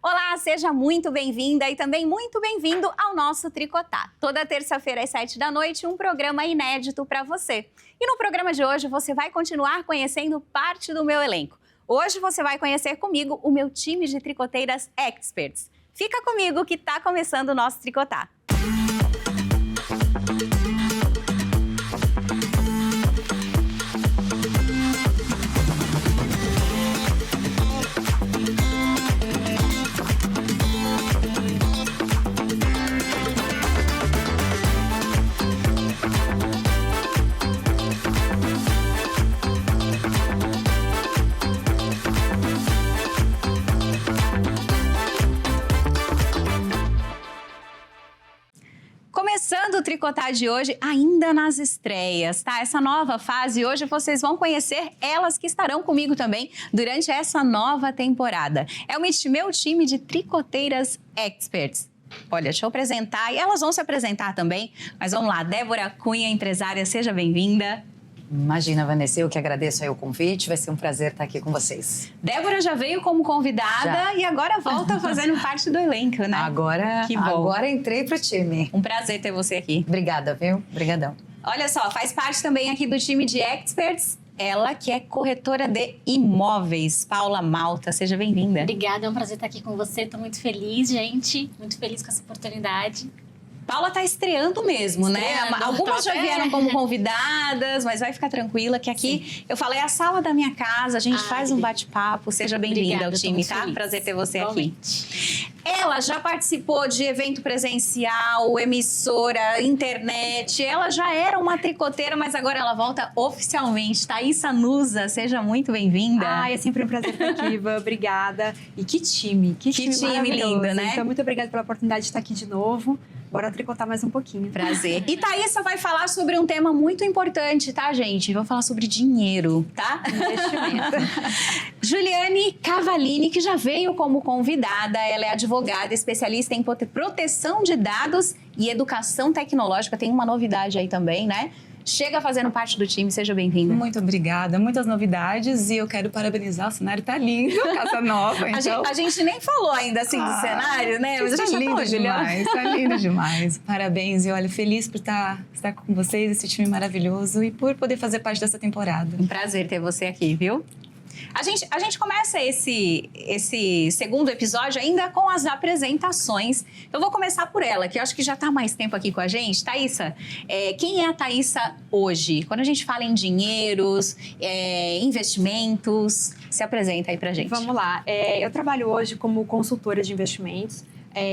Olá, seja muito bem-vinda e também muito bem-vindo ao nosso Tricotar. Toda terça-feira às 7 da noite, um programa inédito para você. E no programa de hoje você vai continuar conhecendo parte do meu elenco. Hoje você vai conhecer comigo o meu time de tricoteiras experts. Fica comigo que está começando o nosso Tricotar. Começando o Tricotar de hoje, ainda nas estreias, tá? Essa nova fase, hoje vocês vão conhecer elas que estarão comigo também durante essa nova temporada. É o meu time de tricoteiras experts. Olha, deixa eu apresentar, e elas vão se apresentar também, mas vamos lá. Débora Cunha, empresária, seja bem-vinda. Imagina, Vanessa, eu que agradeço aí o convite, vai ser um prazer estar aqui com vocês. Débora já veio como convidada e agora volta fazendo parte do elenco, né? Agora entrei pro time. Um prazer ter você aqui. Obrigada, viu? Obrigadão. Olha só, faz parte também aqui do time de experts, ela que é corretora de imóveis, Paula Malta, seja bem-vinda. Obrigada, é um prazer estar aqui com você, tô muito feliz, gente, muito feliz com essa oportunidade. Paula tá estreando mesmo, né? Algumas já vieram como convidadas, mas vai ficar tranquila que aqui eu falei a sala da minha casa, a gente faz um bate-papo. Seja bem-vinda ao time, tá? Prazer ter você aqui. Ela já participou de evento presencial, emissora, internet. Ela já era uma tricoteira, mas agora ela volta oficialmente. Thaísa Nusa, seja muito bem-vinda. É sempre um prazer estar aqui, Ivan. Obrigada. E que time lindo, né? Então, muito obrigada pela oportunidade de estar aqui de novo. Bora tricotar mais um pouquinho. Prazer. E Thaísa vai falar sobre um tema muito importante, tá, gente? Vou falar sobre dinheiro, tá? Investimento. Juliane Cavalini, que já veio como convidada, ela é advogada, especialista em proteção de dados e educação tecnológica. Tem uma novidade aí também, né? Chega fazendo parte do time, seja bem-vinda. Muito obrigada, muitas novidades e eu quero parabenizar, o cenário tá lindo, casa nova. Então... a gente nem falou ainda assim do cenário, né? Mas a gente tá lindo demais, tá lindo demais. Parabéns e olha, feliz por estar com vocês, esse time maravilhoso e por poder fazer parte dessa temporada. Um prazer ter você aqui, viu? A gente começa esse segundo episódio ainda com as apresentações. Eu vou começar por ela, que eu acho que já está há mais tempo aqui com a gente. Thaísa, quem é a Thaísa hoje? Quando a gente fala em dinheiros, investimentos, se apresenta aí pra gente. Vamos lá. Eu trabalho hoje como consultora de investimentos.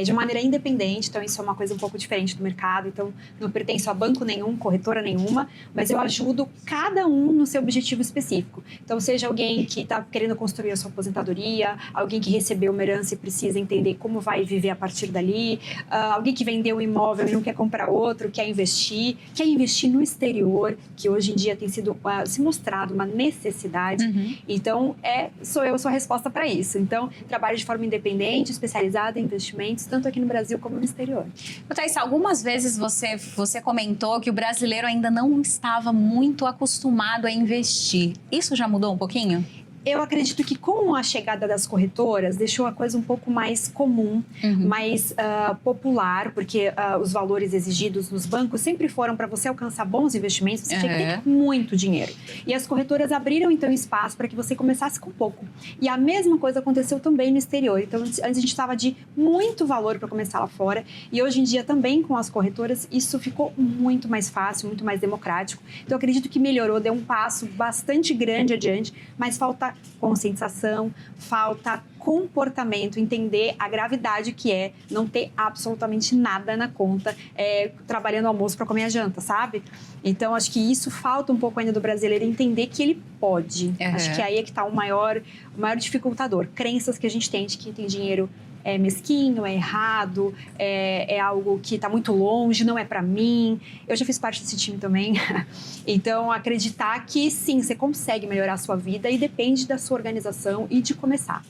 De maneira independente, então isso é uma coisa um pouco diferente do mercado, então não pertenço a banco nenhum, corretora nenhuma, mas eu ajudo cada um no seu objetivo específico. Então seja alguém que está querendo construir a sua aposentadoria, alguém que recebeu uma herança e precisa entender como vai viver a partir dali, alguém que vendeu um imóvel e não quer comprar outro, quer investir no exterior, que hoje em dia tem sido se mostrado uma necessidade. Então sou a resposta para isso. Então trabalho de forma independente, especializada em investimentos, tanto aqui no Brasil como no exterior. Thaísa, algumas vezes você comentou que o brasileiro ainda não estava muito acostumado a investir. Isso já mudou um pouquinho? Eu acredito que com a chegada das corretoras, deixou a coisa um pouco mais comum, mais popular, porque os valores exigidos nos bancos sempre foram para você alcançar bons investimentos, você tinha que ter muito dinheiro. E as corretoras abriram, então, espaço para que você começasse com pouco. E a mesma coisa aconteceu também no exterior. Então, antes a gente estava de muito valor para começar lá fora, e hoje em dia também com as corretoras, isso ficou muito mais fácil, muito mais democrático. Então, eu acredito que melhorou, deu um passo bastante grande adiante, mas falta conscientização, falta comportamento, entender a gravidade que é não ter absolutamente nada na conta, trabalhando almoço para comer a janta, sabe? Então, acho que isso falta um pouco ainda do brasileiro entender que ele pode. Acho que aí é que está o maior dificultador. Crenças que a gente tem de que tem dinheiro é mesquinho, é errado, é algo que está muito longe, não é para mim. Eu já fiz parte desse time também. Então, acreditar que sim, você consegue melhorar a sua vida e depende da sua organização e de começar.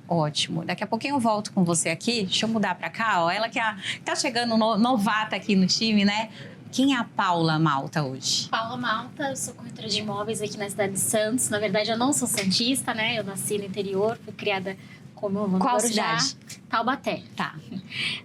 Ótimo. Daqui a pouquinho eu volto com você aqui. Deixa eu mudar para cá, ó. Ela que tá chegando novata aqui no time, né? Quem é a Paula Malta hoje? Paula Malta, eu sou corretora de imóveis aqui na cidade de Santos. Na verdade, eu não sou santista, né? Eu nasci no interior, fui criada como eu vou no Qual Guarujá, cidade? Taubaté. Tá.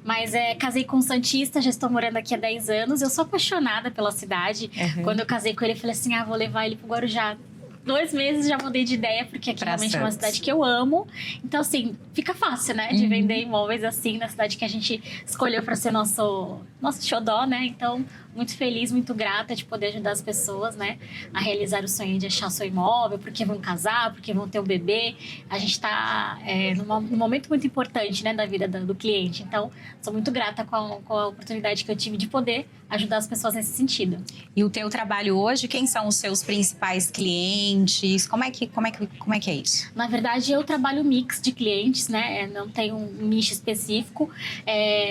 Mas casei com um santista, já estou morando aqui há 10 anos. Eu sou apaixonada pela cidade. Quando eu casei com ele, eu falei assim, vou levar ele pro Guarujá. 2 meses já mudei de ideia, porque aqui realmente é uma cidade que eu amo. Então, assim, fica fácil, né? De vender imóveis assim, na cidade que a gente escolheu para ser nosso xodó, né? Então, muito feliz, muito grata de poder ajudar as pessoas, né? A realizar o sonho de achar seu imóvel, porque vão casar, porque vão ter um bebê. A gente está num momento muito importante, né? Da vida do cliente. Então, sou muito grata com a oportunidade que eu tive de poder ajudar as pessoas nesse sentido. E o teu trabalho hoje, quem são os seus principais clientes? Como é que é isso? Na verdade, eu trabalho mix de clientes, né? Não tenho um nicho específico.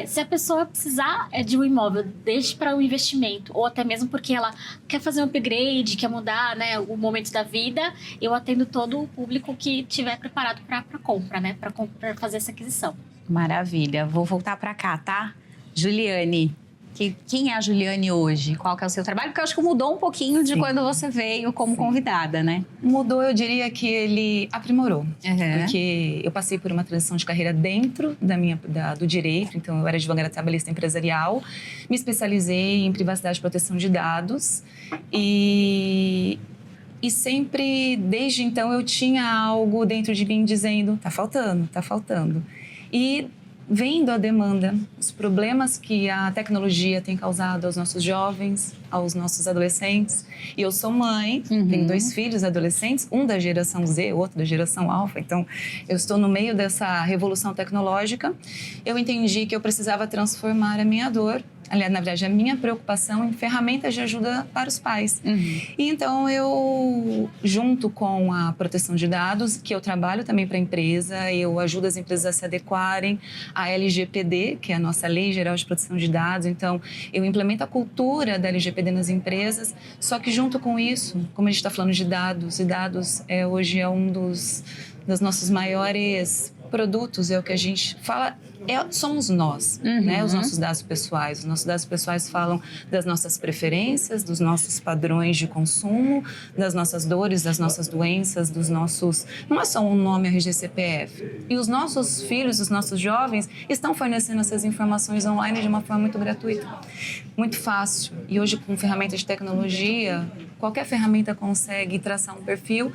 Se a pessoa precisar de um imóvel, desde para um investimento, ou até mesmo porque ela quer fazer um upgrade, quer mudar, né, o momento da vida, eu atendo todo o público que estiver preparado para compra, né? Para fazer essa aquisição. Maravilha. Vou voltar para cá, tá? Juliane. Quem é a Juliane hoje? Qual que é o seu trabalho? Porque eu acho que mudou um pouquinho de quando você veio como convidada, né? Mudou, eu diria que ele aprimorou. Porque eu passei por uma transição de carreira dentro do direito. Então, eu era advogada trabalhista empresarial. Me especializei em privacidade e proteção de dados. E sempre, desde então, eu tinha algo dentro de mim dizendo, tá faltando. E vendo a demanda, os problemas que a tecnologia tem causado aos nossos jovens, aos nossos adolescentes. E eu sou mãe, tenho 2 filhos adolescentes, um da geração Z, outro da geração Alpha. Então, eu estou no meio dessa revolução tecnológica. Eu entendi que eu precisava transformar a minha dor, aliás, na verdade, a minha preocupação em ferramentas de ajuda para os pais. E então, eu, junto com a proteção de dados, que eu trabalho também para a empresa, eu ajudo as empresas a se adequarem à LGPD, que é a nossa Lei Geral de Proteção de Dados. Então, eu implemento a cultura da LGPD nas empresas, só que junto com isso, como a gente está falando de dados, e dados hoje é um dos nossos maiores produtos, é o que a gente fala, somos nós, né? Os nossos dados pessoais. Os nossos dados pessoais falam das nossas preferências, dos nossos padrões de consumo, das nossas dores, das nossas doenças, dos nossos... Não é só um nome RG CPF. E os nossos filhos, os nossos jovens, estão fornecendo essas informações online de uma forma muito gratuita, muito fácil. E hoje, com ferramentas de tecnologia, qualquer ferramenta consegue traçar um perfil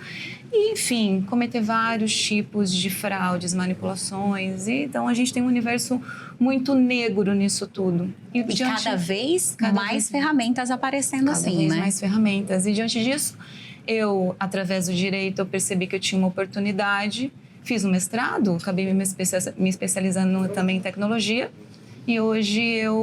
e, enfim, cometer vários tipos de fraudes, manipulações. E, então, a gente tem um universo muito negro nisso tudo. E cada vez mais ferramentas aparecendo assim, né? Cada vez mais ferramentas. E, diante disso, eu, através do direito, eu percebi que eu tinha uma oportunidade. Fiz um mestrado, acabei me especializando também em tecnologia. E hoje eu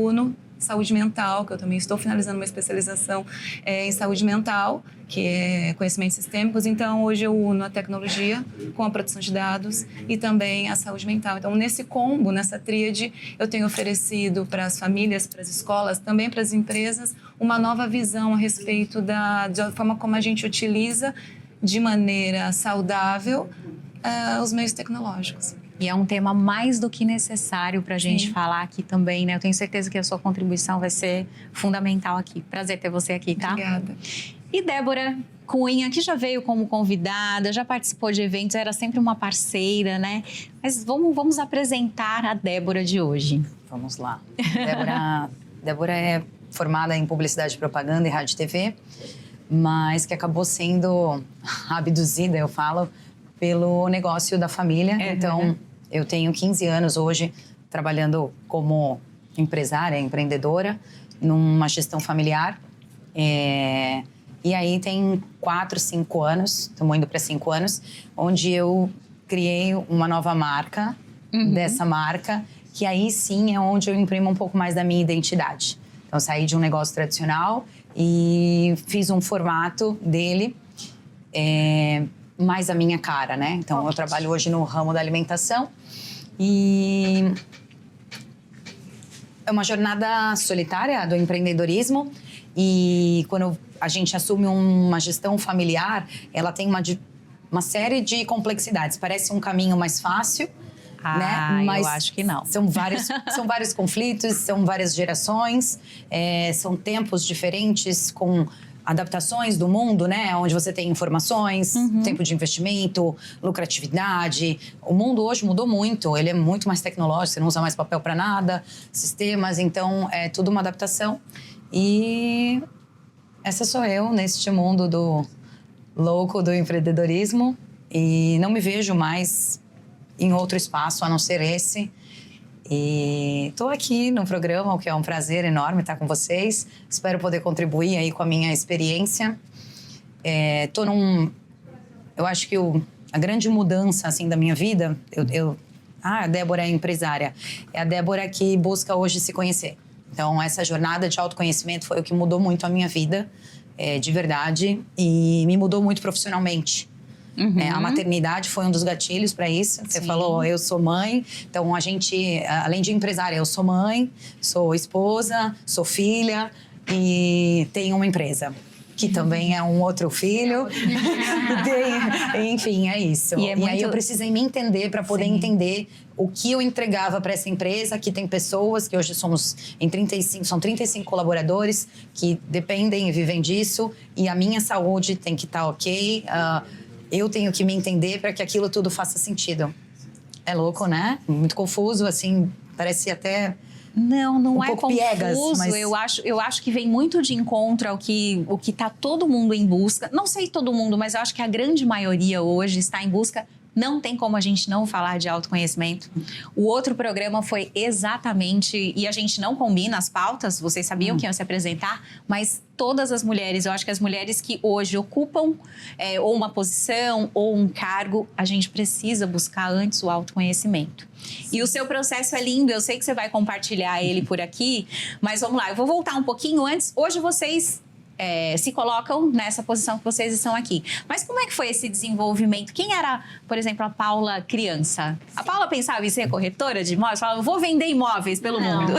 uno saúde mental, que eu também estou finalizando uma especialização em saúde mental, que é conhecimentos sistêmicos. Então, hoje eu uno a tecnologia com a proteção de dados e também a saúde mental. Então, nesse combo, nessa tríade, eu tenho oferecido para as famílias, para as escolas, também para as empresas, uma nova visão a respeito da forma como a gente utiliza de maneira saudável os meios tecnológicos. E é um tema mais do que necessário para a gente falar aqui também, né? Eu tenho certeza que a sua contribuição vai ser fundamental aqui. Prazer ter você aqui, tá? Obrigada. E Débora Cunha, que já veio como convidada, já participou de eventos, era sempre uma parceira, né? Mas vamos apresentar a Débora de hoje. Vamos lá. Débora é formada em publicidade, propaganda e rádio e TV, mas que acabou sendo abduzida, eu falo, pelo negócio da família. Então, eu tenho 15 anos hoje trabalhando como empresária, empreendedora, numa gestão familiar. E aí tem 4, 5 anos, estamos indo para 5 anos, onde eu criei uma nova marca, dessa marca, que aí sim é onde eu imprimo um pouco mais da minha identidade. Então, saí de um negócio tradicional e fiz um formato dele, mais a minha cara, né? Então, eu trabalho hoje no ramo da alimentação e é uma jornada solitária do empreendedorismo. E quando a gente assume uma gestão familiar, ela tem uma série de complexidades. Parece um caminho mais fácil, né? Mas eu acho que não. São vários conflitos, são várias gerações, são tempos diferentes, com adaptações do mundo, né? Onde você tem informações, tempo de investimento, lucratividade. O mundo hoje mudou muito, ele é muito mais tecnológico, você não usa mais papel para nada, sistemas, então é tudo uma adaptação. E essa sou eu neste mundo do louco do empreendedorismo e não me vejo mais em outro espaço a não ser esse. E estou aqui no programa, o que é um prazer enorme estar com vocês. Espero poder contribuir aí com a minha experiência. Eu acho que a grande mudança assim da minha vida, a Débora é empresária, é a Débora que busca hoje se conhecer. Então essa jornada de autoconhecimento foi o que mudou muito a minha vida, de verdade, e me mudou muito profissionalmente. A maternidade foi um dos gatilhos para isso. Você falou, eu sou mãe. Então, a gente, além de empresária, eu sou mãe, sou esposa, sou filha e tenho uma empresa. Que também é um outro filho. Enfim, é isso. E aí eu precisei me entender para poder entender o que eu entregava para essa empresa, que tem pessoas, que hoje são 35 colaboradores, que dependem e vivem disso. E a minha saúde tem que estar ok. Eu tenho que me entender para que aquilo tudo faça sentido. É louco, né? Muito confuso, assim, parece até... Não um é pouco confuso. piegas, mas... Eu acho que vem muito de encontro ao que tá todo mundo em busca. Não sei todo mundo, mas eu acho que a grande maioria hoje está em busca. Não tem como a gente não falar de autoconhecimento. O outro programa foi exatamente... E a gente não combina as pautas, vocês sabiam que iam se apresentar, mas todas as mulheres, eu acho que as mulheres que hoje ocupam ou uma posição ou um cargo, a gente precisa buscar antes o autoconhecimento. E o seu processo é lindo, eu sei que você vai compartilhar ele por aqui, mas vamos lá, eu vou voltar um pouquinho antes. Hoje vocês... se colocam nessa posição que vocês estão aqui. Mas como é que foi esse desenvolvimento? Quem era, por exemplo, a Paula criança? A Paula pensava em ser corretora de imóveis? Falava, vou vender imóveis pelo mundo.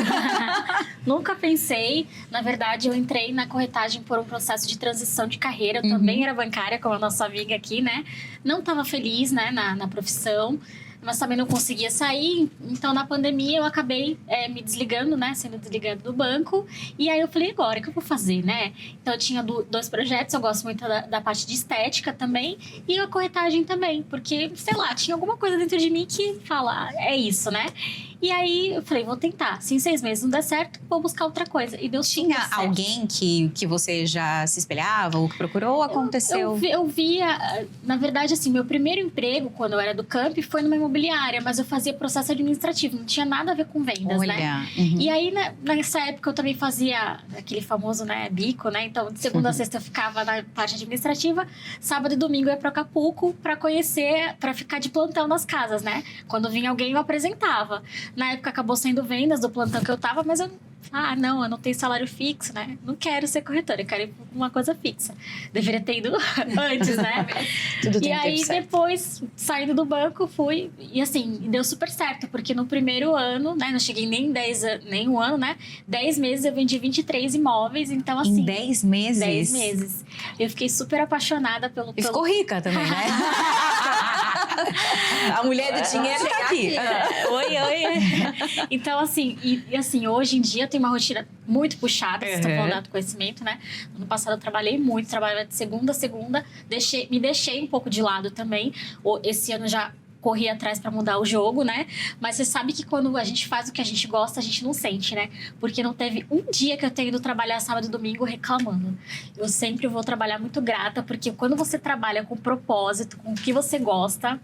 Nunca pensei. Na verdade, eu entrei na corretagem por um processo de transição de carreira. Eu também era bancária, como a nossa amiga aqui, né? Não estava feliz, né, na profissão. Mas também não conseguia sair, então na pandemia eu acabei me desligando, né, sendo desligada do banco, e aí eu falei, agora, o que eu vou fazer, né? Então eu tinha 2 projetos, eu gosto muito da parte de estética também, e a corretagem também, porque, sei lá, tinha alguma coisa dentro de mim que fala, é isso, né? E aí eu falei, vou tentar, se em 6 meses não der certo, vou buscar outra coisa, e deu Tinha super certo. alguém que você já se espelhava ou que procurou ou aconteceu? Eu via, na verdade, assim, meu primeiro emprego, quando eu era do camp, foi numa imobiliária, mas eu fazia processo administrativo, não tinha nada a ver com vendas, né? E aí, nessa época, eu também fazia aquele famoso, né, bico, né? Então, de segunda a sexta eu ficava na parte administrativa, sábado e domingo eu ia pra Acapulco pra conhecer, pra ficar de plantão nas casas, né? Quando vinha alguém, eu apresentava. Na época, acabou sendo vendas do plantão que eu tava, mas eu não tenho salário fixo, né? Não quero ser corretora, eu quero ir pra uma coisa fixa. Deveria ter ido antes, né? Tudo tem e aí, certo. depois, saindo do banco, fui... E assim, deu super certo, porque no primeiro ano, né? Não cheguei nem um ano, né? 10 meses eu vendi 23 imóveis, então assim... Em 10 meses? 10 meses. Eu fiquei super apaixonada pelo... E ficou rica também, né? A mulher do dinheiro tá aqui. Oi. Então, assim, e assim, hoje em dia eu tenho uma rotina muito puxada, vocês estão falando do conhecimento, né? No passado eu trabalhei muito, trabalhava de segunda a segunda, me deixei um pouco de lado também. Esse ano já corri atrás pra mudar o jogo, né? Mas você sabe que quando a gente faz o que a gente gosta, a gente não sente, né? Porque não teve um dia que eu tenha ido trabalhar sábado e domingo reclamando. Eu sempre vou trabalhar muito grata, porque quando você trabalha com propósito, com o que você gosta,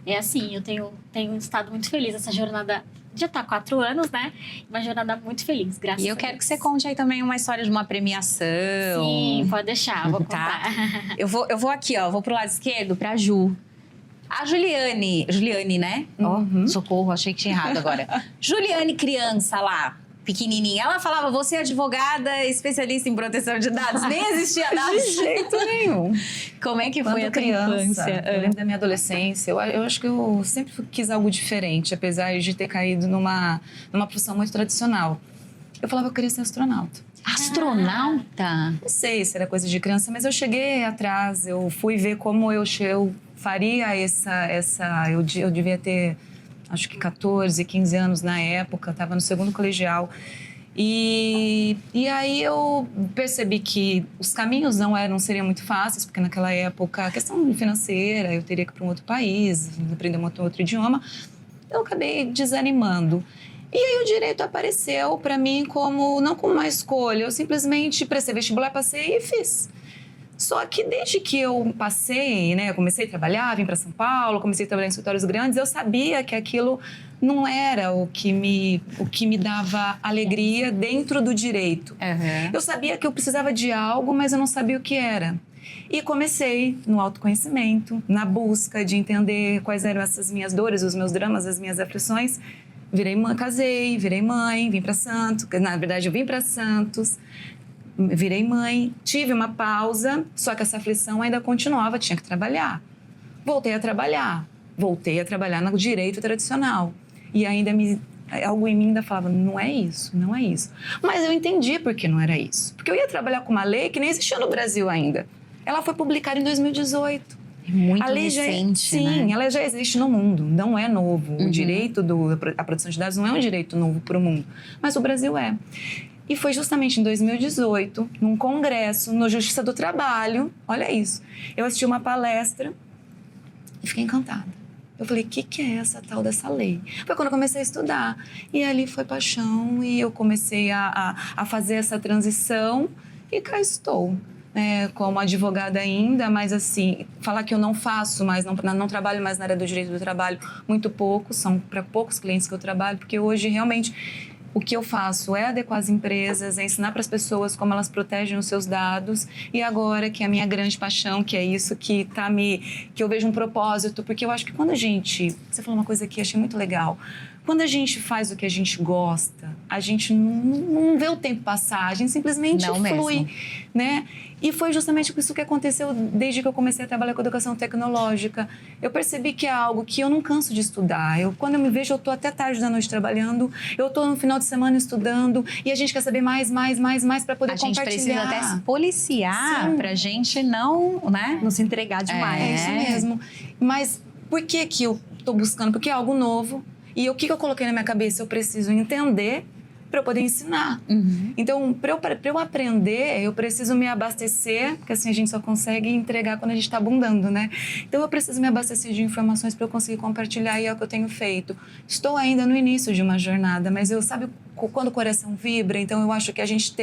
é assim, eu tenho estado muito feliz. Essa jornada já tá há 4 anos, né? Uma jornada muito feliz, graças a Deus. E eu quero que você conte aí também uma história de uma premiação. Sim, pode deixar, vou contar. Eu vou aqui, ó, vou pro lado esquerdo, pra Ju. A Juliane, né? Socorro, achei que tinha errado agora. Juliane criança lá, pequenininha. Ela falava, você é advogada, especialista em proteção de dados. Nem existia dados. De jeito nenhum. Como é que foi a tua infância? Eu lembro da minha adolescência. Eu acho que eu sempre quis algo diferente, apesar de ter caído numa profissão muito tradicional. Eu falava que eu queria ser astronauta. Astronauta? Não sei se era coisa de criança, mas eu cheguei atrás, eu fui ver como eu faria eu devia ter, acho que 14, 15 anos na época, estava no 2º colegial. E aí eu percebi que os caminhos não seriam muito fáceis, porque naquela época a questão financeira, eu teria que ir para um outro país, aprender um outro idioma. Eu acabei desanimando. E aí o direito apareceu para mim não como uma escolha, eu simplesmente prestei vestibular, passei e fiz. Só que desde que eu passei, né, eu comecei a trabalhar, vim para São Paulo, comecei a trabalhar em escritórios grandes, eu sabia que aquilo não era o que me dava alegria dentro do direito. Uhum. Eu sabia que eu precisava de algo, mas eu não sabia o que era. E comecei no autoconhecimento, na busca de entender quais eram essas minhas dores, os meus dramas, as minhas aflições. Casei, virei mãe, vim para Santos. Na verdade, eu vim para Santos. Virei mãe, tive uma pausa, só que essa aflição ainda continuava, tinha que trabalhar. Voltei a trabalhar no direito tradicional. E ainda algo em mim ainda falava, não é isso. Mas eu entendi por que não era isso. Porque eu ia trabalhar com uma lei que nem existia no Brasil ainda. Ela foi publicada em 2018. Muito a lei recente, sim, ela já existe no mundo, não é novo. O direito à proteção de dados não é um direito novo para o mundo, mas o Brasil é. E foi justamente em 2018, num congresso, no Justiça do Trabalho, olha isso, eu assisti uma palestra e fiquei encantada. Eu falei, o que é essa tal dessa lei? Foi quando eu comecei a estudar. E ali foi paixão e eu comecei a fazer essa transição e cá estou. Como advogada ainda, mas assim, falar que eu não faço mais, não trabalho mais na área do direito do trabalho, muito pouco, são para poucos clientes que eu trabalho, porque hoje realmente o que eu faço é adequar as empresas, é ensinar para as pessoas como elas protegem os seus dados. E agora, que é a minha grande paixão, que é isso que eu vejo um propósito, porque eu acho que quando você falou uma coisa que eu achei muito legal, quando a gente faz o que a gente gosta, a gente não vê o tempo passar, a gente simplesmente flui, né? E foi justamente isso que aconteceu desde que eu comecei a trabalhar com educação tecnológica. Eu percebi que é algo que eu não canso de estudar. Quando eu me vejo, eu estou até tarde da noite trabalhando, eu estou no final de semana estudando, e a gente quer saber mais para poder compartilhar. A gente precisa até se policiar para a gente não se entregar demais. É isso mesmo. Mas por que eu estou buscando? Porque é algo novo. E o que eu coloquei na minha cabeça? Eu preciso entender para eu poder ensinar. Então, para eu aprender, eu preciso me abastecer, porque assim a gente só consegue entregar quando a gente está abundando, né? Então, eu preciso me abastecer de informações para eu conseguir compartilhar, e é o que eu tenho feito. Estou ainda no início de uma jornada, mas sabe quando o coração vibra, então eu acho que a gente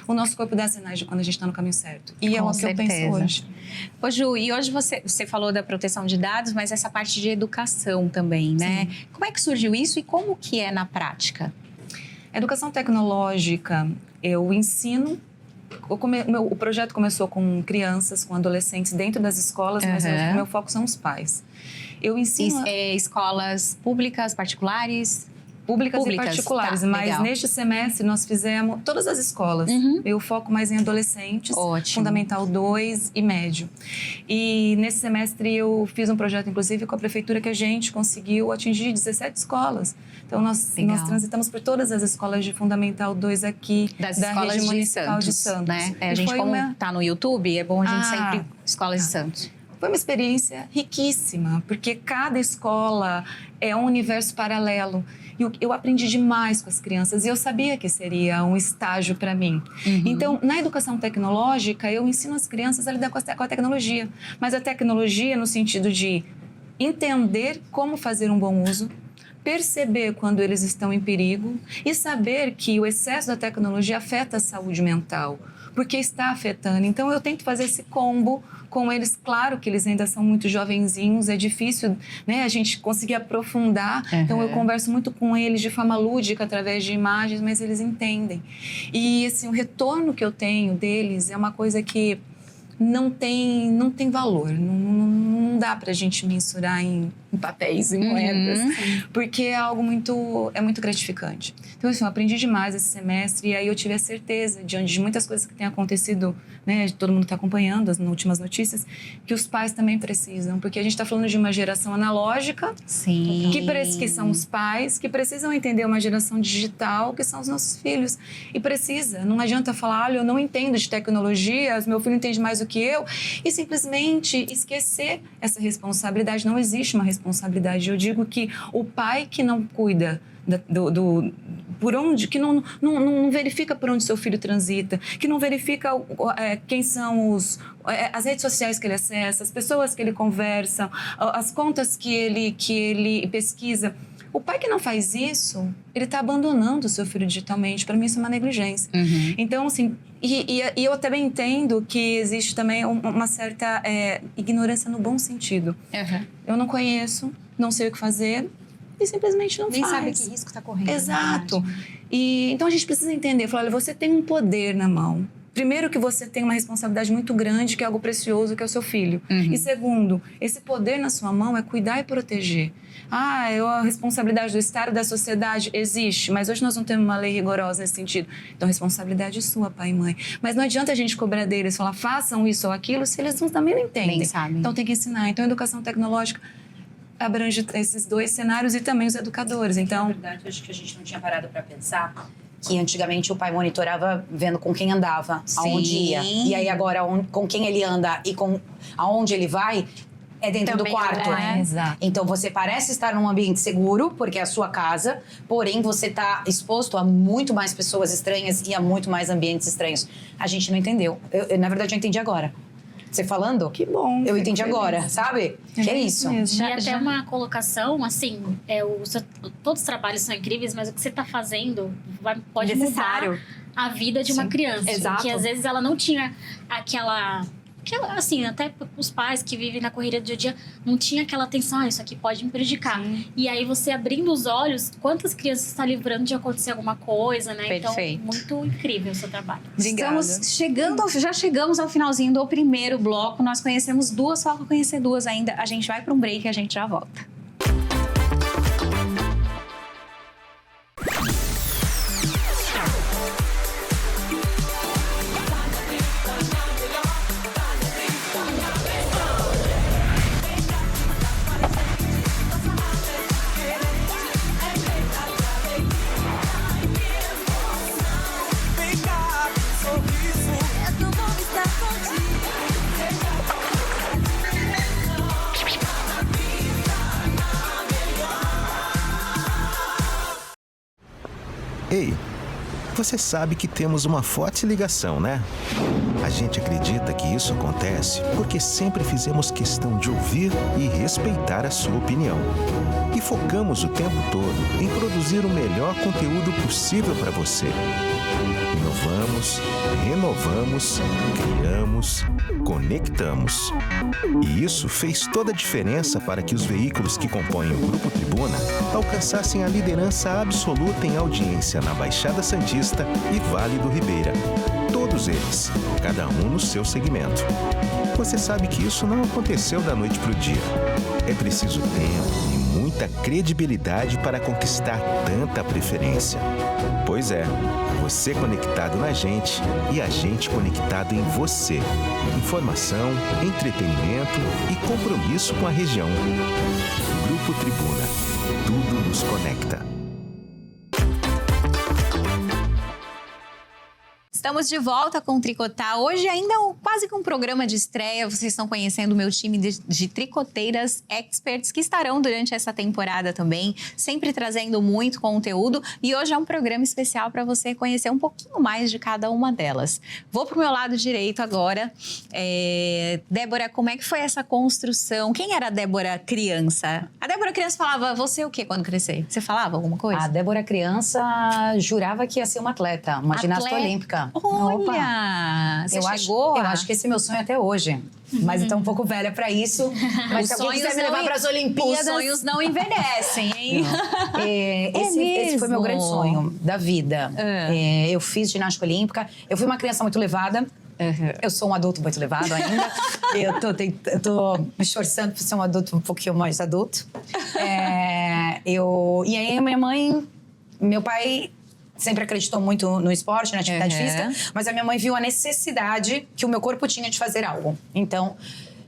o nosso corpo dá sinais de quando a gente está no caminho certo. E é o que eu penso hoje. Ô Ju, e hoje você falou da proteção de dados, mas essa parte de educação também, né? Sim. Como é que surgiu isso e como que é na prática? A educação tecnológica, eu ensino. O projeto começou com crianças, com adolescentes dentro das escolas, mas o meu foco são os pais. Eu ensino... escolas públicas, particulares? Públicas e particulares, mas legal. Neste semestre nós fizemos todas as escolas. Eu foco mais em adolescentes, Fundamental 2 e médio. E nesse semestre eu fiz um projeto, inclusive, com a prefeitura, que a gente conseguiu atingir 17 escolas. Então nós transitamos por todas as escolas de Fundamental 2 aqui, da rede municipal de Santos. Né? A gente, como tá no YouTube, é bom a gente sempre... Escolas de Santos. Foi uma experiência riquíssima, porque cada escola é um universo paralelo. E eu aprendi demais com as crianças e eu sabia que seria um estágio para mim. Então, na educação tecnológica, eu ensino as crianças a lidar com a tecnologia. Mas a tecnologia no sentido de entender como fazer um bom uso, perceber quando eles estão em perigo e saber que o excesso da tecnologia afeta a saúde mental, porque está afetando. Então, eu tento fazer esse combo com eles. Claro que eles ainda são muito jovenzinhos, é difícil, né, a gente conseguir aprofundar. Então, eu converso muito com eles de forma lúdica, através de imagens, mas eles entendem. E, assim, o retorno que eu tenho deles é uma coisa que não tem valor. Não dá pra gente mensurar em papéis, em moedas, porque é algo muito gratificante. Então, assim, eu aprendi demais esse semestre, e aí eu tive a certeza, diante de muitas coisas que têm acontecido, né, todo mundo está acompanhando as últimas notícias, que os pais também precisam, porque a gente está falando de uma geração analógica, que são os pais, que precisam entender uma geração digital, que são os nossos filhos, e não adianta falar, olha, eu não entendo de tecnologia, meu filho entende mais do que eu, e simplesmente esquecer essa responsabilidade. Não existe uma responsabilidade. Eu digo que o pai que não cuida por onde, que não verifica por onde seu filho transita, que não verifica quem são as redes sociais que ele acessa, as pessoas que ele conversa, as contas que ele pesquisa. O pai que não faz isso, ele está abandonando o seu filho digitalmente. Para mim, isso é uma negligência. Então, assim, e eu também entendo que existe também uma certa ignorância no bom sentido. Eu não conheço, não sei o que fazer e simplesmente não Nem faz. sabe que risco está correndo. Exato. E então a gente precisa entender, falar, olha, você tem um poder na mão. Primeiro que você tem uma responsabilidade muito grande, que é algo precioso, que é o seu filho. E segundo, esse poder na sua mão é cuidar e proteger. A responsabilidade do Estado, da sociedade, existe, mas hoje nós não temos uma lei rigorosa nesse sentido. Então, a responsabilidade é sua, pai e mãe. Mas não adianta a gente cobrar deles, falar, façam isso ou aquilo, se eles também não entendem. Nem sabem. Então, tem que ensinar. Então, a educação tecnológica abrange esses dois cenários e também os educadores. Então, na verdade, acho que a gente não tinha parado para pensar que antigamente o pai monitorava vendo com quem andava, aonde ia. E aí agora, com quem ele anda e aonde ele vai, é dentro Também do quarto. Exato. Então, você parece estar num ambiente seguro, porque é a sua casa, porém, você está exposto a muito mais pessoas estranhas e a muito mais ambientes estranhos. A gente não entendeu. Na verdade, eu entendi agora. Você falando? que bom. Eu entendi agora, sabe? Que é isso. E até uma colocação, assim, todos os trabalhos são incríveis, mas o que você está fazendo pode mudar a vida de uma criança. Exato. Porque às vezes ela não tinha aquela assim, até os pais que vivem na correria do dia a dia, não tinha aquela atenção, isso aqui pode me prejudicar. E aí você abrindo os olhos, quantas crianças está livrando de acontecer alguma coisa, né? Perfeito. Então, muito incrível o seu trabalho. Já chegamos ao finalzinho do primeiro bloco. Nós conhecemos duas, falta conhecer duas ainda. A gente vai para um break e a gente já volta. Ei, você sabe que temos uma forte ligação, né? A gente acredita que isso acontece porque sempre fizemos questão de ouvir e respeitar a sua opinião. E focamos o tempo todo em produzir o melhor conteúdo possível para você. Inovamos, renovamos, criamos, conectamos. E isso fez toda a diferença para que os veículos que compõem o Grupo Tribuna alcançassem a liderança absoluta em audiência na Baixada Santista e Vale do Ribeira. Todos eles, cada um no seu segmento. Você sabe que isso não aconteceu da noite para o dia. É preciso tempo e muita credibilidade para conquistar tanta preferência. Pois é, você conectado na gente e a gente conectado em você. Informação, entretenimento e compromisso com a região. Grupo Tribuna. Tudo nos conecta. Estamos de volta com o Tricotar. Hoje ainda quase que um programa de estreia. Vocês estão conhecendo o meu time de tricoteiras experts que estarão durante essa temporada também, sempre trazendo muito conteúdo. E hoje é um programa especial para você conhecer um pouquinho mais de cada uma delas. Vou pro meu lado direito agora. Débora, como é que foi essa construção? Quem era a Débora criança? A Débora criança falava, você o quê quando crescer? Você falava alguma coisa? A Débora criança jurava que ia ser uma atleta, uma ginasta olímpica. Olha! Você chegou? Eu acho que esse é meu sonho até hoje. Mas eu tô um pouco velha pra isso. Mas se alguém quiser me levar pras Olimpíadas... Os sonhos não envelhecem, hein? Esse foi meu grande sonho da vida. Eu fiz ginástica olímpica. Eu fui uma criança muito levada. Eu sou um adulto muito levado ainda. eu tô me esforçando para ser um adulto um pouquinho mais adulto. E aí, meu pai sempre acreditou muito no esporte, na atividade física, mas a minha mãe viu a necessidade que o meu corpo tinha de fazer algo. Então,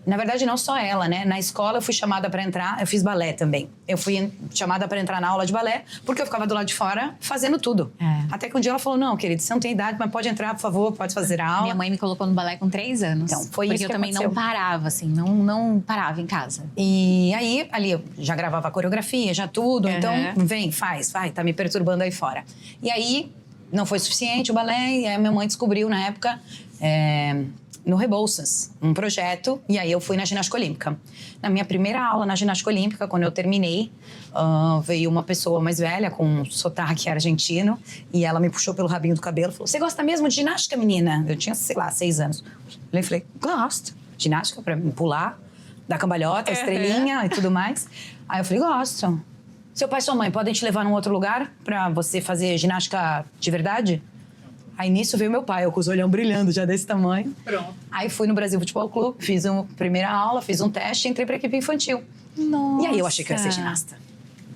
Na verdade, não só ela, né? Na escola eu fui chamada para entrar, eu fiz balé também. Eu fui chamada para entrar na aula de balé porque eu ficava do lado de fora fazendo tudo. Até que um dia ela falou, não, querido, você não tem idade, mas pode entrar, por favor, pode fazer a aula. Minha mãe me colocou no balé com 3 anos. Então, foi porque isso eu que também aconteceu. não parava, assim, não parava em casa. E aí, ali eu já gravava a coreografia, já tudo. Então, vem, faz, vai, tá me perturbando aí fora. E aí, não foi suficiente o balé, e aí minha mãe descobriu na época... no Rebouças, um projeto, e aí eu fui na ginástica olímpica. Na minha primeira aula na ginástica olímpica, quando eu terminei, veio uma pessoa mais velha, com um sotaque argentino, e ela me puxou pelo rabinho do cabelo e falou, você gosta mesmo de ginástica, menina? Eu tinha, sei lá, 6 anos. Eu falei, gosto. Ginástica pra pular, dar cambalhota, estrelinha e tudo mais. Aí eu falei, gosto. Seu pai e sua mãe podem te levar num outro lugar pra você fazer ginástica de verdade? Aí nisso veio meu pai, eu com os olhão brilhando já desse tamanho. Pronto. Aí fui no Brasil Futebol Clube, fiz uma primeira aula, fiz um teste e entrei pra equipe infantil. Nossa. E aí eu achei que eu ia ser ginasta.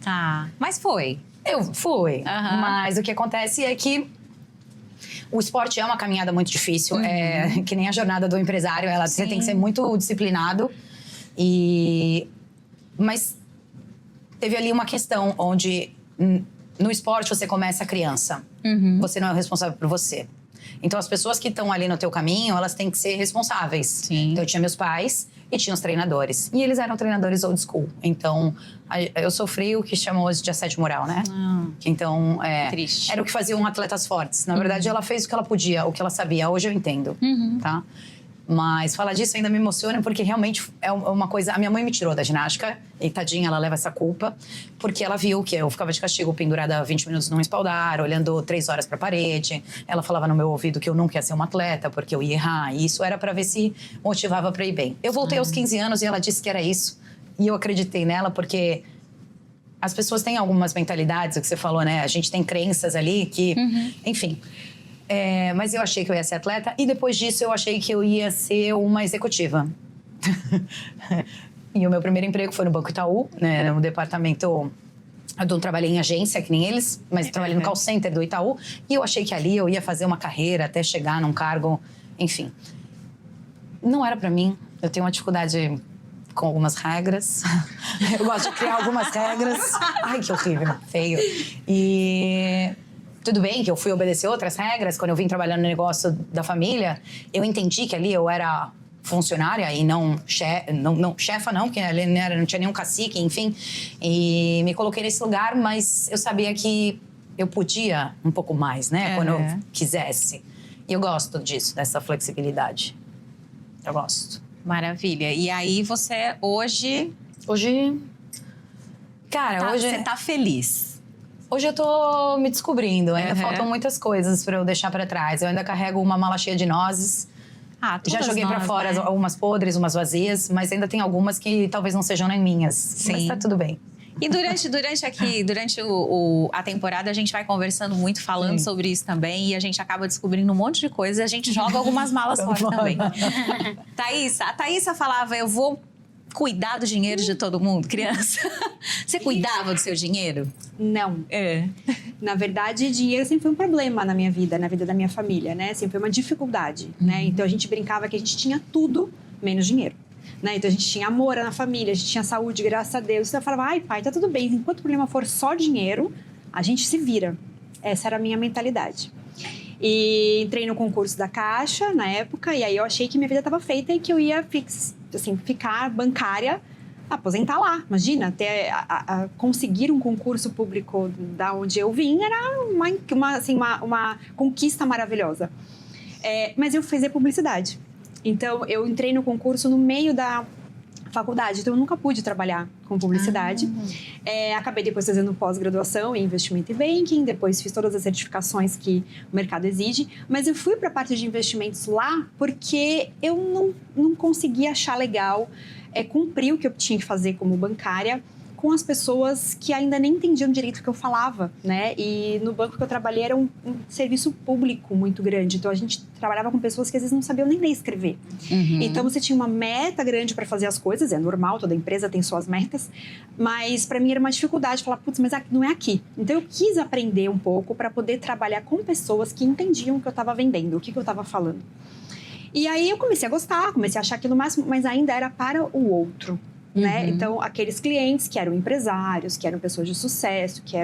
Tá. Mas foi. Eu fui. Mas o que acontece é que o esporte é uma caminhada muito difícil. É que nem a jornada do empresário, você tem que ser muito disciplinado. Mas teve ali uma questão onde... No esporte, você começa criança. Você não é o responsável por você. Então, as pessoas que estão ali no teu caminho, elas têm que ser responsáveis. Sim. Então, eu tinha meus pais e tinha os treinadores. E eles eram treinadores old school. Então, eu sofri o que chamam hoje de assédio moral, né? Então, Triste. era o que faziam atletas fortes. Na verdade, ela fez o que ela podia, o que ela sabia. Hoje eu entendo, tá? Mas falar disso ainda me emociona porque realmente é uma coisa... A minha mãe me tirou da ginástica e tadinha, ela leva essa culpa porque ela viu que eu ficava de castigo pendurada 20 minutos num espaldar, olhando 3 horas pra parede. Ela falava no meu ouvido que eu nunca ia ser uma atleta porque eu ia errar. E isso era pra ver se motivava pra ir bem. Eu voltei aos 15 anos e ela disse que era isso. E eu acreditei nela porque... As pessoas têm algumas mentalidades, o que você falou, né? A gente tem crenças ali que... Enfim... mas eu achei que eu ia ser atleta e depois disso eu achei que eu ia ser uma executiva. E o meu primeiro emprego foi no Banco Itaú, né, no departamento... Eu não trabalhei em agência, que nem eles, mas trabalhei no call center do Itaú. E eu achei que ali eu ia fazer uma carreira até chegar num cargo, enfim. Não era pra mim. Eu tenho uma dificuldade com algumas regras. Eu gosto de criar algumas regras. Ai, que horrível, feio. E... Tudo bem que eu fui obedecer outras regras. Quando eu vim trabalhar no negócio da família, eu entendi que ali eu era funcionária e não chefa, não, porque ali não tinha nenhum cacique, enfim. E me coloquei nesse lugar, mas eu sabia que eu podia um pouco mais, né? Quando eu quisesse. E eu gosto disso, dessa flexibilidade. Eu gosto. Maravilha. E aí você hoje... Cara, hoje... Você tá feliz? Hoje eu tô me descobrindo, ainda faltam muitas coisas pra eu deixar pra trás. Eu ainda carrego uma mala cheia de nozes. Já joguei pra fora algumas podres, umas vazias, mas ainda tem algumas que talvez não sejam nem minhas. Sim. Mas tá tudo bem. E durante a temporada, a gente vai conversando muito, falando sobre isso também. E a gente acaba descobrindo um monte de coisas. E a gente joga algumas malas fora também. A Thaísa falava, eu vou cuidar do dinheiro de todo mundo, criança. Você cuidava do seu dinheiro? Não. Na verdade, dinheiro sempre foi um problema na minha vida, na vida da minha família, né? Sempre foi uma dificuldade, né? Então, a gente brincava que a gente tinha tudo, menos dinheiro. Né? Então, a gente tinha amor na família, a gente tinha saúde, graças a Deus. Então, eu falava, ai, pai, tá tudo bem. Enquanto o problema for só dinheiro, a gente se vira. Essa era a minha mentalidade. E entrei no concurso da Caixa, na época, e aí eu achei que minha vida estava feita e que eu ia ficar bancária, aposentar lá. Imagina, até conseguir um concurso público da onde eu vim era uma conquista maravilhosa. Mas eu fiz publicidade. Então, eu entrei no concurso no meio da faculdade, então eu nunca pude trabalhar com publicidade. Acabei depois fazendo pós-graduação em investimento e banking, depois fiz todas as certificações que o mercado exige, mas eu fui para a parte de investimentos lá porque eu não conseguia achar legal cumprir o que eu tinha que fazer como bancária com as pessoas que ainda nem entendiam direito o que eu falava, né? E no banco que eu trabalhei era um serviço público muito grande, então a gente trabalhava com pessoas que às vezes não sabiam nem ler e escrever. Então você tinha uma meta grande para fazer as coisas, é normal, toda empresa tem suas metas, mas para mim era uma dificuldade falar, putz, mas não é aqui. Então eu quis aprender um pouco para poder trabalhar com pessoas que entendiam o que eu estava vendendo, o que eu estava falando. E aí eu comecei a gostar, comecei a achar aquilo máximo, mas ainda era para o outro. Né? Então, aqueles clientes que eram empresários, que eram pessoas de sucesso, que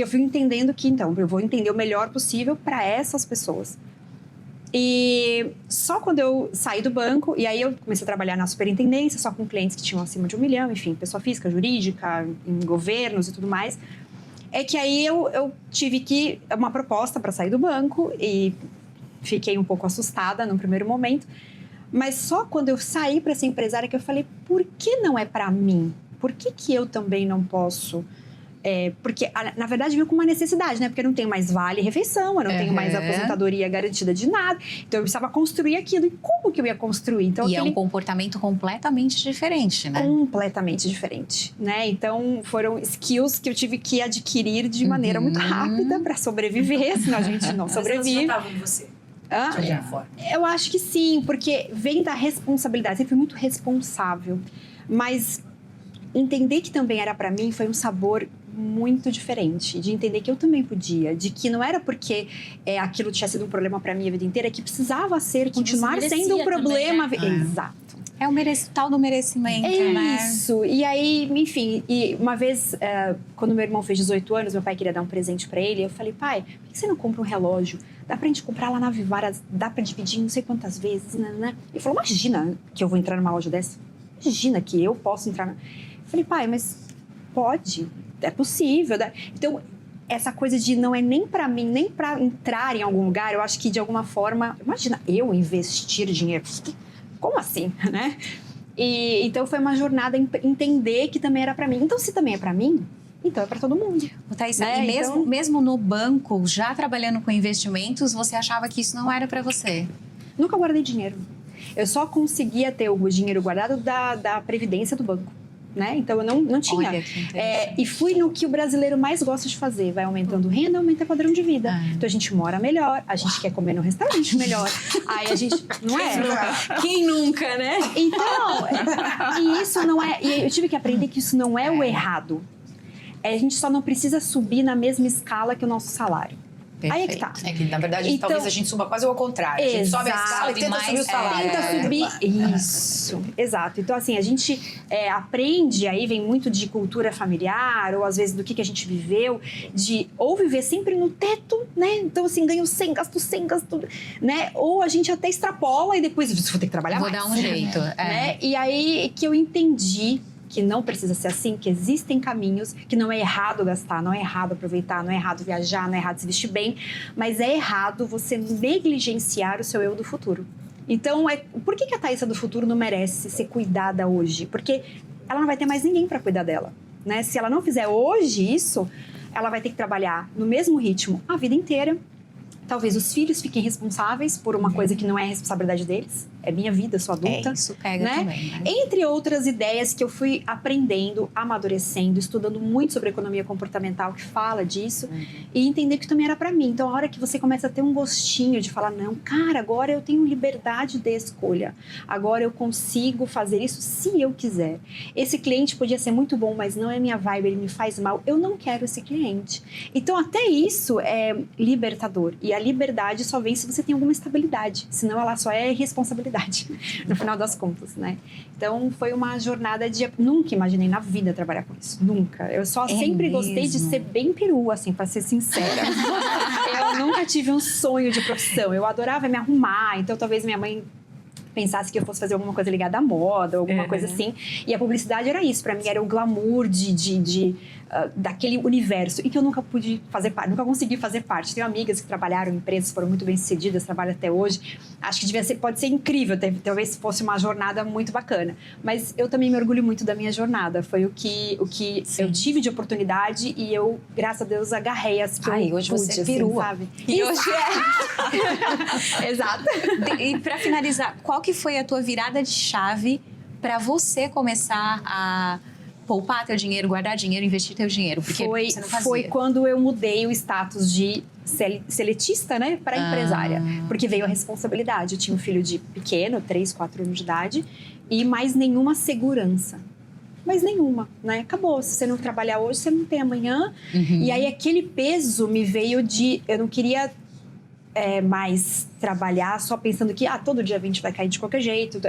eu fui entendendo que, então, eu vou entender o melhor possível para essas pessoas. E só quando eu saí do banco, e aí eu comecei a trabalhar na superintendência, só com clientes que tinham acima de 1 milhão, enfim, pessoa física, jurídica, em governos e tudo mais, é que aí eu tive uma proposta para sair do banco e fiquei um pouco assustada no primeiro momento. Mas só quando eu saí para ser empresária que eu falei, por que não é para mim? Por que eu também não posso? Porque, na verdade, veio com uma necessidade, né? Porque eu não tenho mais vale-refeição, eu não tenho mais aposentadoria garantida de nada. Então, eu precisava construir aquilo. E como que eu ia construir? Então, é um comportamento completamente diferente, né? Completamente diferente, né? Então, foram skills que eu tive que adquirir de maneira muito rápida para sobreviver, senão a gente não sobrevive. Mas elas já estavam em você? Eu acho que sim, porque vem da responsabilidade. Sempre fui muito responsável. Mas entender que também era para mim foi um sabor muito diferente. De entender que eu também podia. De que não era porque aquilo tinha sido um problema para mim a vida inteira, que precisava continuar sendo um problema. Também, né? Exato. É o tal do merecimento, né? Isso. E aí, enfim, uma vez, quando meu irmão fez 18 anos, meu pai queria dar um presente pra ele. Eu falei, pai, por que você não compra um relógio? Dá pra gente comprar lá na Vivara, dá pra dividir não sei quantas vezes, né? Ele falou, imagina que eu vou entrar numa loja dessa. Imagina que eu posso entrar. Eu falei, pai, mas pode, é possível. Então, essa coisa de não é nem pra mim, nem pra entrar em algum lugar, eu acho que de alguma forma, imagina eu investir dinheiro. Como assim, né? E então foi uma jornada entender que também era para mim. Então, se também é para mim, então é para todo mundo. Thaís, e mesmo no banco, já trabalhando com investimentos, você achava que isso não era para você? Nunca guardei dinheiro. Eu só conseguia ter o dinheiro guardado da previdência do banco. Né? Então, eu não tinha. Olha, que e fui no que o brasileiro mais gosta de fazer. Vai aumentando renda, aumenta o padrão de vida. Então, a gente mora melhor, a gente quer comer num restaurante melhor. Aí a gente... Não é? Quem nunca, né? Então, e isso não é... E eu tive que aprender que isso não é o errado. A gente só não precisa subir na mesma escala que o nosso salário. Perfeito. Aí é que tá. É que, na verdade, talvez a gente suba quase ao contrário. A gente sobe a escala e tenta subir o salário. Tenta subir. Isso. Exato. Então, assim, a gente aprende, aí vem muito de cultura familiar, ou às vezes do que a gente viveu, de ou viver sempre no teto, né? Então, assim, ganho 100, gasto 100, gasto... né? Ou a gente até extrapola e depois vou ter que trabalhar mais. Vou dar um jeito. Né? E aí que eu entendi que não precisa ser assim, que existem caminhos, que não é errado gastar, não é errado aproveitar, não é errado viajar, não é errado se vestir bem, mas é errado você negligenciar o seu eu do futuro. Então, por que a Thaísa do futuro não merece ser cuidada hoje? Porque ela não vai ter mais ninguém para cuidar dela, né? Se ela não fizer hoje isso, ela vai ter que trabalhar no mesmo ritmo a vida inteira. Talvez os filhos fiquem responsáveis por uma coisa que não é responsabilidade deles. É minha vida, eu sou adulta. Isso pega né? também, né? Entre outras ideias que eu fui aprendendo, amadurecendo, estudando muito sobre economia comportamental, que fala disso, e entender que também era pra mim. Então, a hora que você começa a ter um gostinho de falar, não, cara, agora eu tenho liberdade de escolha. Agora eu consigo fazer isso se eu quiser. Esse cliente podia ser muito bom, mas não é minha vibe, ele me faz mal. Eu não quero esse cliente. Então, até isso é libertador. E a liberdade só vem se você tem alguma estabilidade. Senão, ela só é responsabilidade. No final das contas, né? Então, foi uma jornada de... Nunca imaginei na vida trabalhar com isso. Nunca. Eu só sempre gostei de ser bem perua, assim, pra ser sincera. Eu nunca tive um sonho de profissão. Eu adorava me arrumar. Então, talvez minha mãe pensasse que eu fosse fazer alguma coisa ligada à moda, alguma coisa assim. E a publicidade era isso. Pra mim, era o glamour daquele universo. E que eu nunca pude fazer parte, nunca consegui fazer parte. Tenho amigas que trabalharam em empresas, foram muito bem-sucedidas, trabalham até hoje. Acho que pode ser incrível, talvez fosse uma jornada muito bacana. Mas eu também me orgulho muito da minha jornada. Foi o que eu tive de oportunidade e eu, graças a Deus, agarrei as que eu hoje pude, você é assim, perua. sabe? E hoje Exato. E pra finalizar, qual que foi a tua virada de chave pra você começar a poupar teu dinheiro, guardar dinheiro, investir teu dinheiro? Porque você não fazia. Foi quando eu mudei o status de seletista, né, para empresária. Porque veio a responsabilidade. Eu tinha um filho pequeno, 3, 4 anos de idade, e mais nenhuma segurança. Mas nenhuma, né? Acabou. Se você não trabalhar hoje, você não tem amanhã. E aí aquele peso me veio de... Eu não queria mais trabalhar só pensando que todo dia 20 vai cair de qualquer jeito.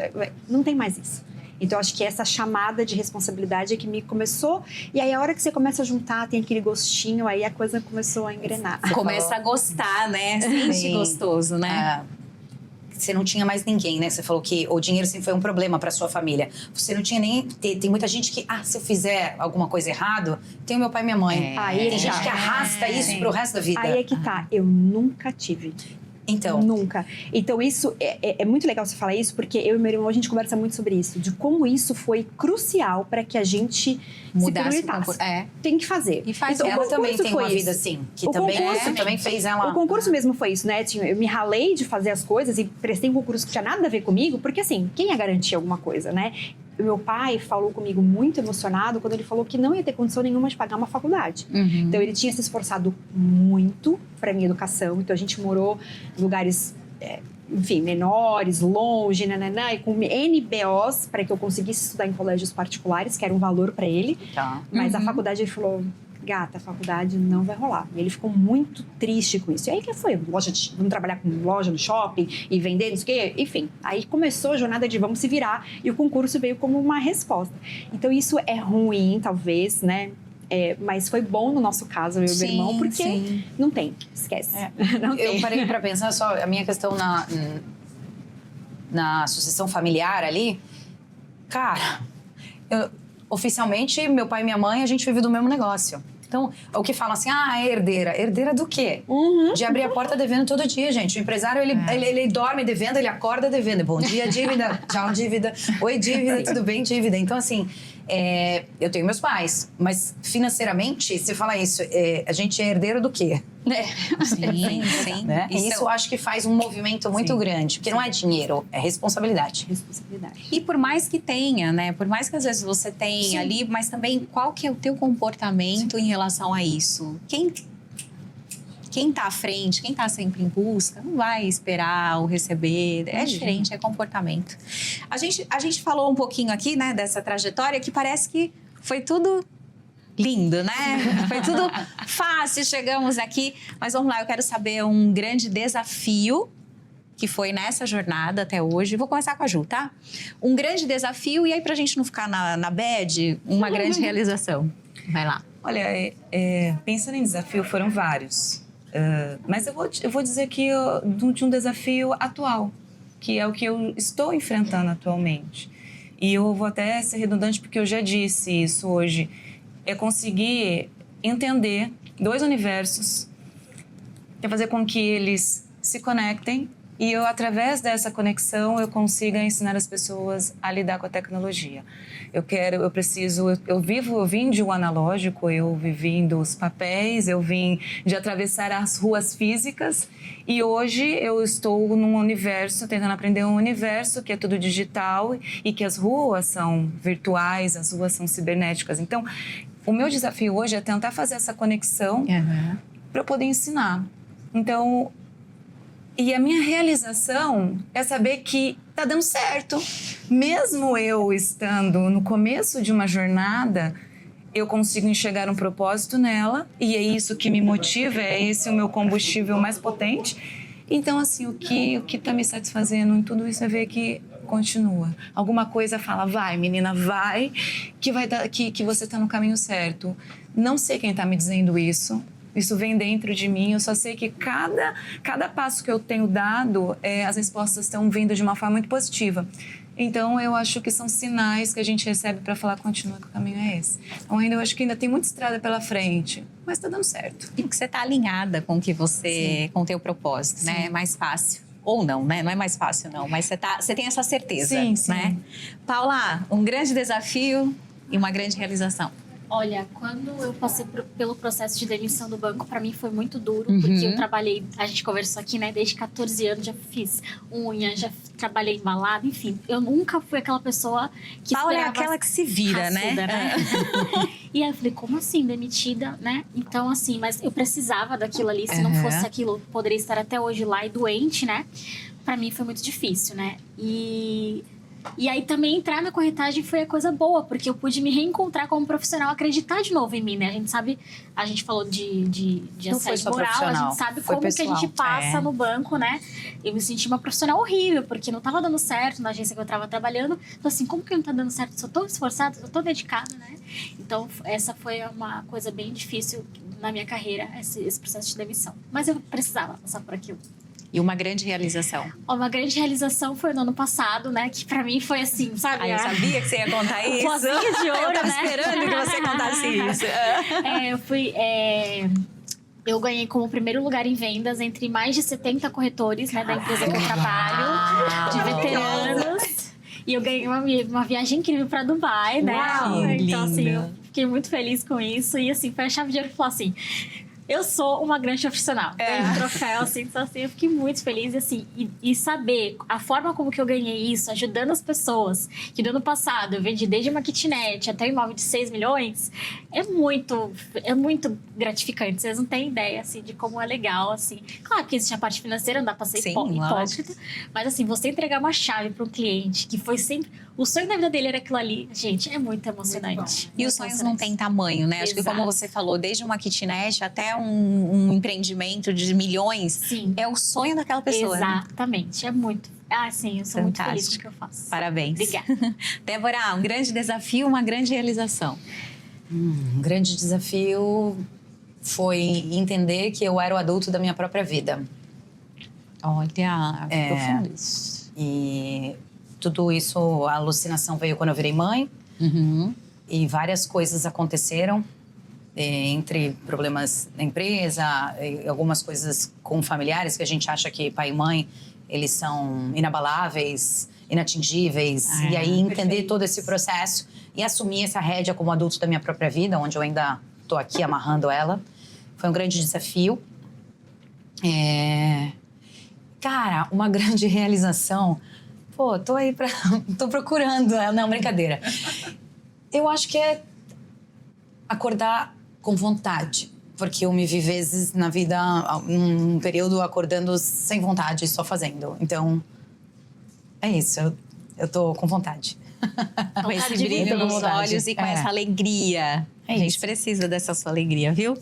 Não tem mais isso. Então, acho que essa chamada de responsabilidade é que me começou. E aí, a hora que você começa a juntar, tem aquele gostinho, aí a coisa começou a engrenar. Você começa a gostar, né? Sente gostoso, né? Você não tinha mais ninguém, né? Você falou que o dinheiro sempre foi um problema para sua família. Você não tinha nem... Tem muita gente que, se eu fizer alguma coisa errado, tem o meu pai e minha mãe. Tem gente que arrasta isso pro resto da vida. Aí é que tá. Eu nunca tive. Então. Nunca. Então, isso é muito legal você falar isso, porque eu e meu irmão, a gente conversa muito sobre isso, de como isso foi crucial para que a gente mudasse se prioritasse. Tem que fazer. E faz. Então, ela também tem uma vida assim, que também fez ela... O concurso mesmo foi isso, né? Eu me ralei de fazer as coisas e prestei um concurso que tinha nada a ver comigo, porque assim, quem ia garantir alguma coisa, né? O meu pai falou comigo muito emocionado quando ele falou que não ia ter condição nenhuma de pagar uma faculdade. Então, ele tinha se esforçado muito para minha educação. Então, a gente morou em lugares, enfim, menores, longe, e com NBOs para que eu conseguisse estudar em colégios particulares, que era um valor para ele. Tá. Mas a faculdade, ele falou... Gata, a faculdade não vai rolar. E ele ficou muito triste com isso. E aí que foi? Vamos trabalhar com loja no shopping e vender, não sei o quê. Enfim, aí começou a jornada de vamos se virar. E o concurso veio como uma resposta. Então isso é ruim, talvez, né? Mas foi bom no nosso caso, eu e meu irmão, porque não tem. Esquece. Não tem. Eu parei pra pensar só, a minha questão na sucessão familiar ali. Cara, oficialmente, meu pai e minha mãe, a gente vive do mesmo negócio. Então, o que falam assim, é herdeira. Herdeira do quê? De abrir a porta devendo todo dia, gente. O empresário, ele dorme devendo, ele acorda devendo. Bom dia, dívida. Tchau, dívida. Oi, dívida. Tudo bem, dívida. Então, assim, eu tenho meus pais. Mas, financeiramente, se falar isso, a gente é herdeiro do quê? Sim. Né? Isso eu acho que faz um movimento muito grande. Porque não é dinheiro, é responsabilidade. E por mais que tenha, né? Por mais que às vezes você tenha ali, mas também qual que é o teu comportamento em relação a isso? Quem tá à frente, quem tá sempre em busca, não vai esperar ou receber. É diferente, é comportamento. A gente falou um pouquinho aqui, né, dessa trajetória que parece que foi tudo lindo, né? Foi tudo fácil, chegamos aqui. Mas vamos lá, eu quero saber um grande desafio que foi nessa jornada até hoje. Vou começar com a Ju, tá? Um grande desafio e aí pra gente não ficar na bad, uma grande realização. Vai lá. Olha, pensando em desafio, foram vários. Mas eu vou dizer que de um desafio atual, que é o que eu estou enfrentando atualmente. E eu vou até ser redundante porque eu já disse isso hoje. É conseguir entender dois universos, é fazer com que eles se conectem e eu, através dessa conexão, eu consiga ensinar as pessoas a lidar com a tecnologia. Eu vim de um analógico, eu vivi dos papéis, eu vim de atravessar as ruas físicas e hoje eu estou num universo, tentando aprender um universo que é tudo digital e que as ruas são virtuais, as ruas são cibernéticas. Então, o meu desafio hoje é tentar fazer essa conexão para eu poder ensinar. Então, e a minha realização é saber que tá dando certo. Mesmo eu estando no começo de uma jornada, eu consigo enxergar um propósito nela e é isso que me motiva, é esse o meu combustível mais potente. Então, assim, o que tá me satisfazendo em tudo isso é ver que continua. Alguma coisa fala, vai, menina, vai, que você tá no caminho certo. Não sei quem tá me dizendo isso. Isso vem dentro de mim, eu só sei que cada passo que eu tenho dado, as respostas estão vindo de uma forma muito positiva. Então, eu acho que são sinais que a gente recebe para falar, continua que o caminho é esse. Então, eu acho que ainda tem muita estrada pela frente, mas está dando certo. E porque você está alinhada com o que com o teu propósito, né? É mais fácil. Ou não, né? Não é mais fácil, não. Mas você tem essa certeza, né? Paula, um grande desafio e uma grande realização. Olha, quando eu passei pelo processo de demissão do banco, para mim foi muito duro, porque eu trabalhei, a gente conversou aqui, né, desde 14 anos, já fiz unha, já trabalhei em balada, enfim. Eu nunca fui aquela pessoa que Paula esperava... é aquela que se vira, raçuda, né? E aí eu falei, como assim, demitida, né? Então, assim, mas eu precisava daquilo ali, se não fosse aquilo, eu poderia estar até hoje lá e doente, né? Para mim foi muito difícil, né? E E aí também entrar na corretagem foi a coisa boa, porque eu pude me reencontrar como profissional, acreditar de novo em mim, né? A gente falou de assédio moral, a gente sabe como pessoal. Que a gente passa no banco, né? Eu me senti uma profissional horrível, porque não tava dando certo na agência que eu tava trabalhando. Então assim, como que não tá dando certo? Sou tão esforçada, sou tão dedicada, né? Então essa foi uma coisa bem difícil na minha carreira, esse processo de demissão. Mas eu precisava passar por aquilo. E uma grande realização? Uma grande realização foi no ano passado, né? Que pra mim foi assim, sabe? Eu sabia que você ia contar isso. Pozinho de ouro, eu tava né? esperando que você contasse isso. Eu ganhei como primeiro lugar em vendas entre mais de 70 corretores, né? Da empresa que eu trabalho, de veteranos. E eu ganhei uma viagem incrível pra Dubai, né? Uau, então, assim, linda. eu fiquei muito feliz com isso. E, assim, foi a chave de ouro que falou assim... Eu sou uma grande profissional. Ganhei um troféu, assim, então, assim, eu fiquei muito feliz. Assim, e saber a forma como que eu ganhei isso, ajudando as pessoas. Que no ano passado eu vendi desde uma kitnet até um imóvel de 6 milhões. É muito gratificante. Vocês não têm ideia, assim, de como é legal, assim. Claro que existe a parte financeira, não dá pra ser hipócrita. Mas, assim, você entregar uma chave para um cliente que foi sempre... O sonho da vida dele era aquilo ali. Gente, é muito emocionante. E os sonhos não têm tamanho, né? Acho que como você falou, desde uma kitnet até um empreendimento de milhões, sim, é o sonho daquela pessoa. Exatamente. Né? É muito... sim, eu sou muito feliz com o que eu faço. Parabéns. Obrigada. Débora, um grande desafio, uma grande realização. Um grande desafio foi entender que eu era o adulto da minha própria vida. Olha, profundo isso. E tudo isso, a alucinação veio quando eu virei mãe. E várias coisas aconteceram. Entre problemas na empresa, e algumas coisas com familiares, que a gente acha que pai e mãe, eles são inabaláveis, inatingíveis. E aí entender todo esse processo e assumir essa rédea como adulto da minha própria vida, onde eu ainda estou aqui amarrando ela, foi um grande desafio. Cara, uma grande realização. Pô, tô procurando. Não, brincadeira. Eu acho que é acordar com vontade. Porque eu me vi vezes na vida, num período, acordando sem vontade, só fazendo. Então, é isso. Eu tô com vontade. Com esse brilho nos olhos e com essa alegria. A gente precisa dessa sua alegria, viu?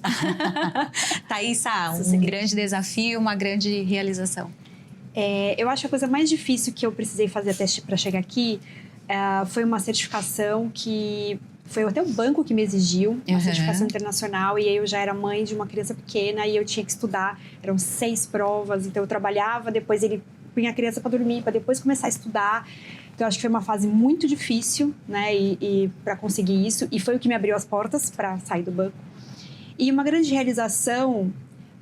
Thaísa, um grande desafio, uma grande realização. Eu acho que a coisa mais difícil que eu precisei fazer até para chegar aqui foi uma certificação que... Foi até o banco que me exigiu, uma certificação internacional. E aí eu já era mãe de uma criança pequena e eu tinha que estudar. Eram 6 provas, então eu trabalhava, depois ele punha a criança para dormir, para depois começar a estudar. Então eu acho que foi uma fase muito difícil, né, e para conseguir isso. E foi o que me abriu as portas para sair do banco. E uma grande realização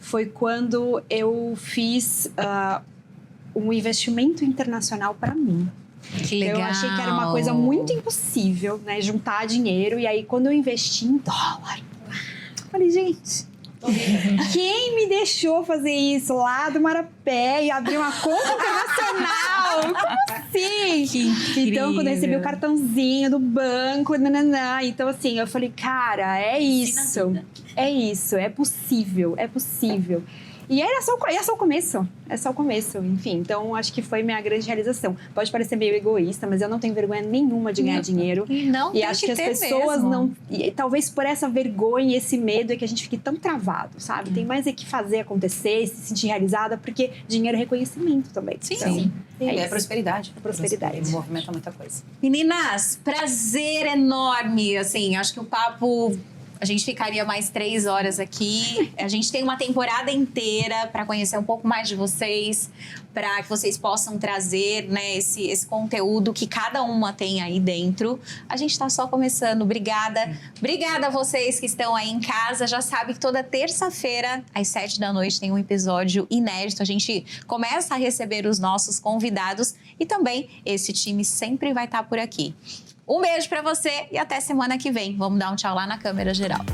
foi quando eu fiz um investimento internacional para mim. Que legal. Eu achei que era uma coisa muito impossível, né? Juntar dinheiro. E aí, quando eu investi em dólar, eu falei, gente, quem me deixou fazer isso lá do Marapé e abrir uma conta internacional? Como assim? Que incrível. Então, quando eu recebi o cartãozinho do banco, nananã, então assim, eu falei, cara, é isso. É isso, é possível, é possível. E é só o começo, enfim. Então, acho que foi minha grande realização. Pode parecer meio egoísta, mas eu não tenho vergonha nenhuma de ganhar dinheiro. E acho que as pessoas mesmo. não... E talvez por essa vergonha e esse medo é que a gente fique tão travado, sabe? Tem mais é que fazer acontecer, se sentir realizada, porque dinheiro é reconhecimento também. Sim. Então, É prosperidade. Prosperidade. Movimenta muita coisa. Meninas, prazer enorme. Assim, acho que o papo... A gente ficaria mais 3 horas aqui. A gente tem uma temporada inteira para conhecer um pouco mais de vocês, para que vocês possam trazer, né, esse conteúdo que cada uma tem aí dentro. A gente está só começando. Obrigada. Obrigada a vocês que estão aí em casa. Já sabe que toda terça-feira, às 7 da noite, tem um episódio inédito. A gente começa a receber os nossos convidados e também esse time sempre vai estar por aqui. Um beijo pra você e até semana que vem. Vamos dar um tchau lá na câmera geral.